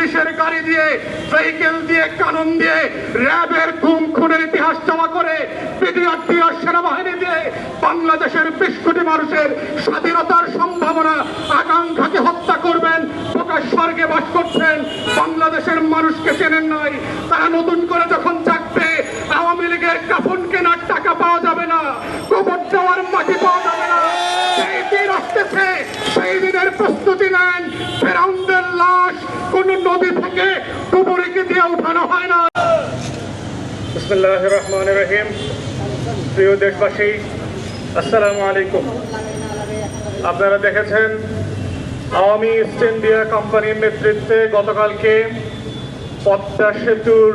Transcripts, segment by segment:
পুলিশের গাড়ি দিয়ে, ভেহিকেল দিয়ে, কানন দিয়ে, র্যাবের গুম খুনের ইতিহাস জমা করে, বিডিআরটি আর সেনাবাহিনী দিয়ে বাংলাদেশের 20 কোটি মানুষের স্বাধীনতার সম্ভাবনা আকাঙ্ক্ষাকে হত্যা করবেন। প্রকাশ স্বর্গে বাস করছেন, বাংলাদেশের মানুষকে চেনেন নাই। তারা নতুন করে যখন জাগবে, আওয়ামী লীগের কাফন কেনার টাকা পাওয়া যাবে না, গোবর দেওয়ার মাটি পাওয়া যাবে না। সেই দিন আসতেছে, সেই দিনের প্রস্তুতি নেন। ফেরাউনদের লাশ কোন নদী থেকে ডুবুরিকে দিয়ে উঠানো হয় না। বিসমিল্লাহির রহমানির রহিম। প্রিয় দেশবাসী, আসসালামু আলাইকুম। আপনারা দেখেছেন আওয়ামী ইস্ট ইন্ডিয়া কোম্পানির নেতৃত্বে গতকালকে পদ্মা সেতুর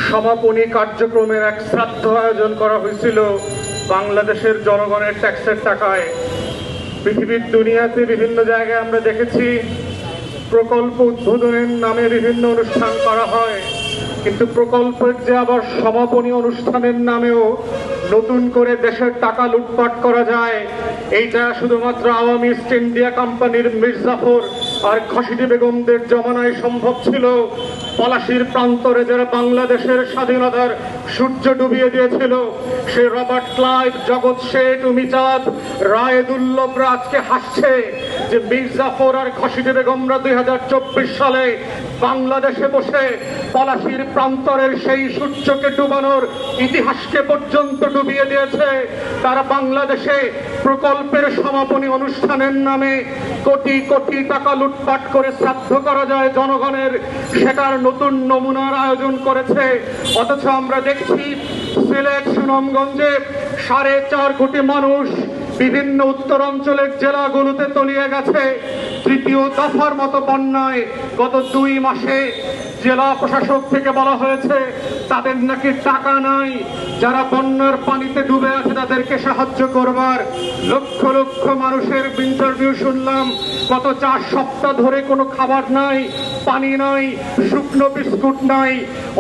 সমাপনী কার্যক্রমের এক শ্রাদ্ধ আয়োজন করা হয়েছিল বাংলাদেশের জনগণের ট্যাক্সের টাকায়। পৃথিবীর দুনিয়াতে বিভিন্ন জায়গায় আমরা দেখেছি প্রকল্প উদ্বোধনের নামে বিভিন্ন অনুষ্ঠান করা হয়, কিন্তু প্রকল্পের যে আবার সমাপনী অনুষ্ঠানের নামেও নতুন করে দেশের টাকা লুটপাট করা যায়, এইটা শুধুমাত্র আওয়ামী ইস্ট ইন্ডিয়া কোম্পানির মির্জাফর আর খসিটি বেগমদের জমানায় সম্ভব ছিল। পলাশীর প্রান্তরে যারা বাংলাদেশের স্বাধীনতার সূর্য ডুবিয়ে দিয়েছিল, সে রবার্ট ক্লাইভ, জগৎ শেঠ, উমিচাঁদ, রায়দুল্লভরা আজকে হাসছে যে মির্জাফর আর খসিটি বেগমরা 2024 সালে বাংলাদেশে বসে পলাশীর প্রান্তরের সেই সূর্যকে ডুবানোর ইতিহাসকে পর্যন্ত ডুবিয়ে দিয়েছে। তারা বাংলাদেশে প্রকল্পের সমাপনী অনুষ্ঠানের নামে কোটি কোটি টাকা লুটপাট করে শ্রাদ্ধ করা যায় জনগণের, সেটার নতুন নমুনার আয়োজন করেছে। অথচ আমরা দেখছি সিলেট, সুনামগঞ্জে 4.5 কোটি মানুষ বিভিন্ন উত্তরাঞ্চলের জেলাগুলোতে তলিয়ে গেছে। তৃতীয় দফার মতো বন্যায় গত 2 মাসে জেলা প্রশাসক থেকে বলা হয়েছে তাদের নাকি টাকা নাই, যারা বন্যার পানিতে ডুবে আছে তাদেরকে সাহায্য করবার। লক্ষ লক্ষ মানুষের ইন্টারভিউ শুনলাম, গত 4 সপ্তাহ ধরে কোনো খাবার নাই, পানি নাই, শুকনো বিস্কুট নাই।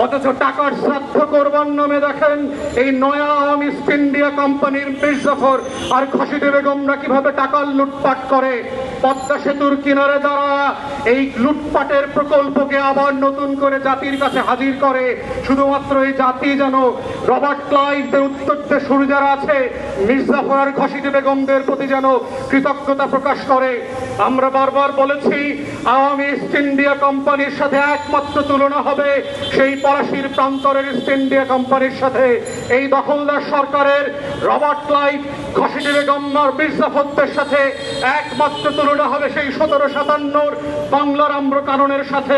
অথচ টাকার শ্রাদ্ধ করবার নামে দেখেন এই নয়া আওয়ামী ইস্ট ইন্ডিয়া কোম্পানির মির্জাফর আর খসিটি বেগমরা কিভাবে টাকার লুটপাট করে। পদ্মা সেতুর কিনারে দাঁড়া এই লুটপাটের প্রকল্পকে আবার নতুন করে জাতির কাছে হাজির করে, শুধুমাত্র এই জাতি যেন রবার্ট ক্লাইভদের উত্তরসূরি যারা আছে মির্জাফর আর খসিটি বেগমদের প্রতি যেন কৃতজ্ঞতা প্রকাশ করে। আমরা বারবার বলেছি আওয়ামী ইস্ট ইন্ডিয়া কোম্পানির সাথে একমাত্র তুলনা হবে সেই পলাশীর প্রান্তরের ইস্ট ইন্ডিয়া কোম্পানির সাথে। এই দখলদার সরকারের রবার্ট ক্লাইভ, খসিটি বেগম আর মির্জাফরদের সাথে একমাত্র তুলনা হবে সেই 1757 বাংলার আম্র কাননের সাথে।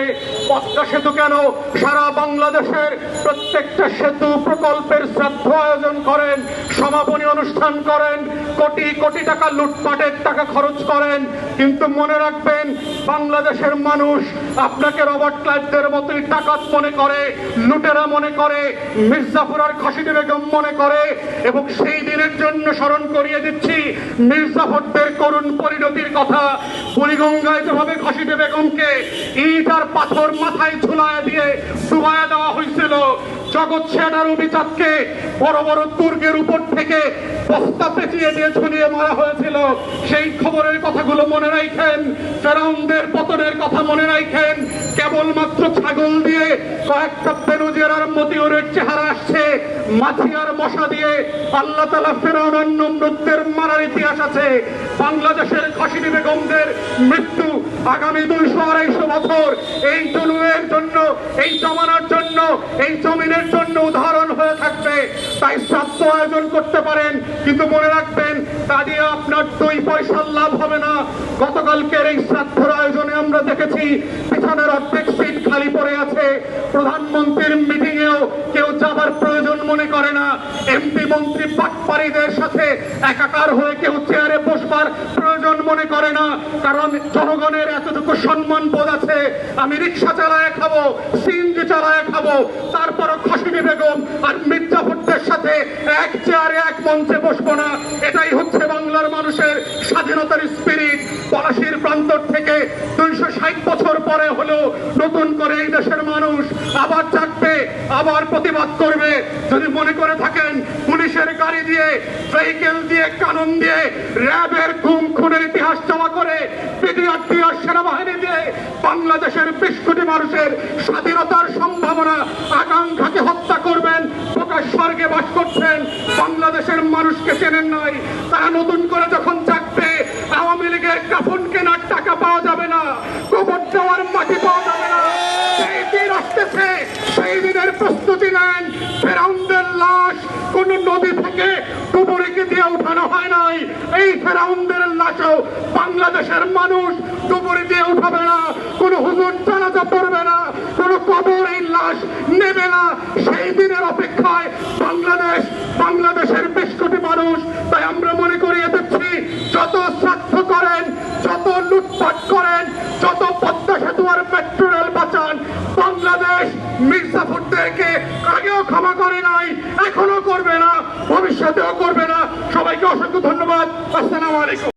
পদ্মা সেতু কেন সারা বাংলাদেশের প্রত্যেকটা সেতু প্রকল্পের শ্রাদ্ধ আয়োজন করেন, সমাপনী অনুষ্ঠান করেন, কোটি কোটি টাকা লুটপাটের টাকা খরচ করেন, কিন্তু মনে রাখবেন বাংলাদেশের মানুষ আপনাকে রবার্ট ক্লাইভদের মতোই ডাকাত মনে করে, লুটেরা মনে করে, মির্জাফর আর খসিটি বেগম মনে করে। এবং সেই দিনের জন্য স্মরণ করিয়ে দিচ্ছি মির্জাফরদের করুণ পরিণতির কথা। বুড়িগঙ্গায় যেভাবে খসিটি বেগমকে ইট আর পাথর মাথায় ঝুলায় দিয়ে ডুবাইয়া দেওয়া হয়েছিল, জগৎ শেঠ আর অভিজাতকে বড় বড় দুর্গের উপর থেকে বস্তা পেঁচিয়ে দিয়ে ঝুলিয়ে মারা হয়েছিল, সেই খবরের কথাগুলো মনে রাখেন। ফেরাউনদের পতনের কথা মনে রাখেন। কেবলমাত্র ছাগল দিয়ে কয়েকটা বেনজির আর মতিউরের চেহারা আসছে, মাছি আর মশা দিয়ে আল্লাহ তাআলা ফেরাউন আর নমরুদদের মারার ইতিহাস আছে। বাংলাদেশের খসিটি বেগমদের মৃত্যু আগামী 200-250 বছর এই জুলুমের জন্য, এই জমানার জন্য, এই জমিনের জন্য উদাহরণ হয়ে থাকবে। তাই শ্রাদ্ধ আয়োজন করতে পারেন, কিন্তু মনে রাখবেন তা দিয়ে আপনার 2 পয়সার লাভ হবে না। গতকালকের এই শ্রাদ্ধের আয়োজনে আমরা দেখেছি পিছনের অর্ধেক সিট খালি পড়ে আছে। প্রধানমন্ত্রীর মিটিং এও কেউ যাবার প্রয়োজন মনে করে না। এমপি মন্ত্রী পাটপাড়িদের সাথে একাকার হয়ে কেউ চেয়ারে বসবার প্রয়োজন মনে করে না, কারণ জনগণের এতটুকু সম্মান বোধ আছে। আমি রিক্সা চালায় খাবো, সিএনজি চালায় খাবো, তারপরও খসিটি বেগম আর মির্জাফরদের সাথে এক চেয়ারে এক মঞ্চে বসবো না। এটাই হচ্ছে বাংলার মানুষের স্বাধীনতার স্পিরিট। পলাশীর প্রান্তর থেকে 260 বছর পরে হলেও নতুন করে এই দেশের মানুষ আবার জাগবে, আবার প্রতিবাদ করবে। যদি মনে করে থাকেন পুলিশের গাড়ি দিয়ে, ভেহিকেল দিয়ে, কানন দিয়ে, র্যাবের গুম খুনের ইতিহাস জমা করে, বিডিআরটি আর সেনাবাহিনী দিয়ে বাংলাদেশের 20 কোটি মানুষের স্বাধীনতার সম্ভাবনা আকাঙ্ক্ষাকে হত্যা করবেন, প্রকাশ স্বর্গে বাস করছেন, বাংলাদেশের মানুষকে চেনেন নাই। তারা নতুন করে যখন চাকবে, আওয়ামী লীগের কাফন কেনার টাকা পাওয়া যাবে না, কবর দেওয়ার মাটি পাওয়া যাবে না। সেই দিন আসতেছে, সেই দিনের প্রস্তুতি নেন। ফেরাউনদের লাশ কোন নদী থেকে ডুবুরিকে দিয়ে উঠানো হয় নাই। এই ফেরাউনদের লাশও বাংলাদেশের মানুষ ডুবুরি দিয়ে উঠাবে না, কোন হুজুর জানাজা পড়বে না, কোন কবর এই লাশ নেবে না। সেই দিনের অপেক্ষায় বাংলাদেশের 20 কোটি মানুষ। তাই আমরা মনে করিয়ে দিচ্ছি, যত শ্রাদ্ধ করেন, যত লুটপাট করেন, যত পদ্মা সেতু আর মেট্রো রেল বাঁচান, বাংলাদেশ মির্জাফরদেরকে আগেও ক্ষমা করে নাই, এখনো করবে না, ভবিষ্যতেও করবে না। সবাইকে অসংখ্য ধন্যবাদ। আসসালামু আলাইকুম।